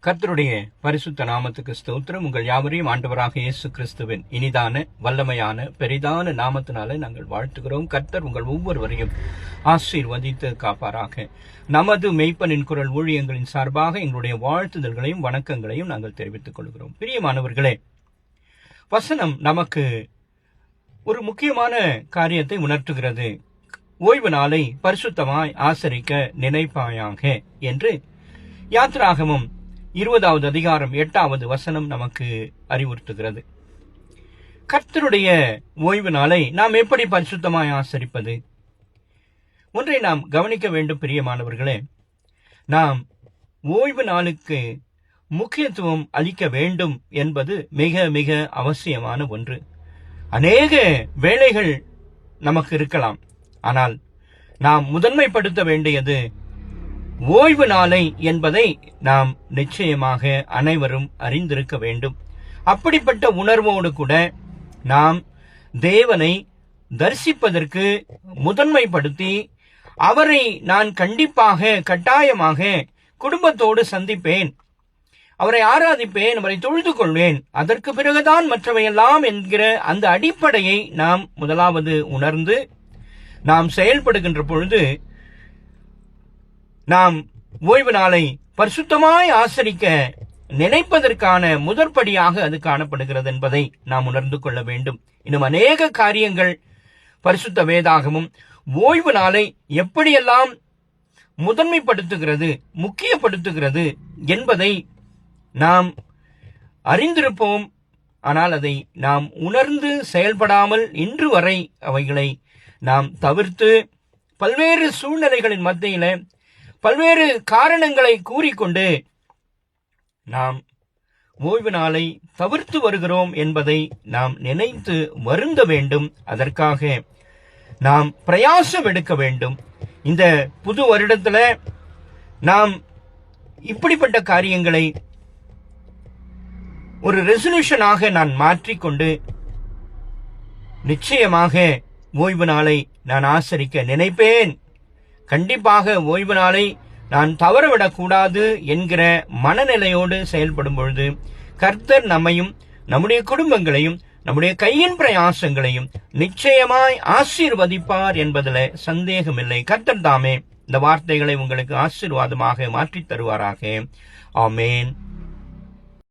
கர்த்தருடைய பரிசுத்த நாமத்துக்கு ஸ்தோத்திரம். உங்கள் யாவரையும் ஆண்டவராக இயேசு கிறிஸ்துவின் இனிதான வல்லமையான பெரிதான நாமத்தினால நாங்கள் வாழ்த்துகிறோம். கர்த்தர் உங்கள் ஒவ்வொருவரையும் ஆசீர்வதித்து காப்பாராக. நமது மெய்ப்பனின் குரல் ஊழியங்களின் சார்பாக எங்களுடைய வாழ்த்துதல்களையும் வணக்கங்களையும் நாங்கள் தெரிவித்துக் கொள்கிறோம். பிரியமானவர்களே, வசனம் நமக்கு ஒரு முக்கியமான காரியத்தை உணர்த்துகிறது. ஓய்வு நாளை பரிசுத்தமாய் ஆசரிக்க நினைப்பாயாக என்று யாத்திராகமம் 20வது அதிகாரம் 8வது வசனம் நமக்கு அறிவுறுத்துகிறது. கர்த்தருடைய ஓய்வு நாளை நாம் எப்படி பரிசுத்தமாய் ஆசரிப்பது? ஒன்றை நாம் கவனிக்க வேண்டும் பிரியமானவர்களே. நாம் ஓய்வு நாளுக்கு முக்கியத்துவம் அளிக்க வேண்டும் என்பது மிக மிக அவசியமான ஒன்று. அநேக வேலைகள் நமக்கு இருக்கலாம், ஆனால் நாம் முதன்மைப்படுத்த வேண்டியது ஓய்வு நாளை என்பதை நாம் நிச்சயமாக அனைவரும் அறிந்திருக்க வேண்டும். அப்படிப்பட்ட உணர்வோடு கூட நாம் தேவனை தரிசிப்பதற்கு முதன்மைப்படுத்தி அவரை நான் கண்டிப்பாக கட்டாயமாக குடும்பத்தோடு சந்திப்பேன், அவரை ஆராதிப்பேன், அவரை தொழுது கொள்வேன், அதற்கு பிறகுதான் மற்றவையெல்லாம் என்கிற அந்த அடிப்படையை நாம் முதலாவது உணர்ந்து நாம் செயல்படுகின்ற பொழுது நாம் ஓய்வு நாளை பரிசுத்தமாய் ஆசரிக்க நினைப்பதற்கான முதற்படியாக அது காணப்படுகிறது என்பதை நாம் உணர்ந்து கொள்ள வேண்டும். இன்னும் அநேக காரியங்கள் பரிசுத்த வேதாகமும் ஓய்வு நாளை எப்படியெல்லாம் முதன்மைப்படுத்துகிறது, முக்கியப்படுத்துகிறது என்பதை நாம் அறிந்திருப்போம். ஆனால் அதை நாம் உணர்ந்து செயல்படாமல் இன்று வரை அவைகளை நாம் தவிர்த்து பல்வேறு சூழ்நிலைகளின் மத்தியில பல்வேறு காரணங்களை கூறிக்கொண்டு நாம் ஓய்வு நாளை தவிர்த்து வருகிறோம் என்பதை நாம் நினைத்து வருந்த வேண்டும். அதற்காக நாம் பிரயாசம் எடுக்க வேண்டும். இந்த புது வருடத்துல நாம் இப்படிப்பட்ட காரியங்களை ஒரு ரெசல்யூஷனாக நான் மாற்றிக்கொண்டு நிச்சயமாக ஓய்வு நாளை நான் ஆசரிக்க நினைப்பேன், கண்டிப்பாக ஓய்வு நாளை நான் தவறவிடக்கூடாது என்கிற மனநிலையோடு செயல்படும் பொழுது கர்த்தர் நம்மையும் நம்முடைய குடும்பங்களையும் நம்முடைய கையின் பிரயாசங்களையும் நிச்சயமாய் ஆசீர்வதிப்பார் என்பதில் சந்தேகமில்லை. கர்த்தர் தாமே இந்த வார்த்தைகளை உங்களுக்கு ஆசீர்வாதமாக மாற்றித் தருவாராக. ஆமேன்.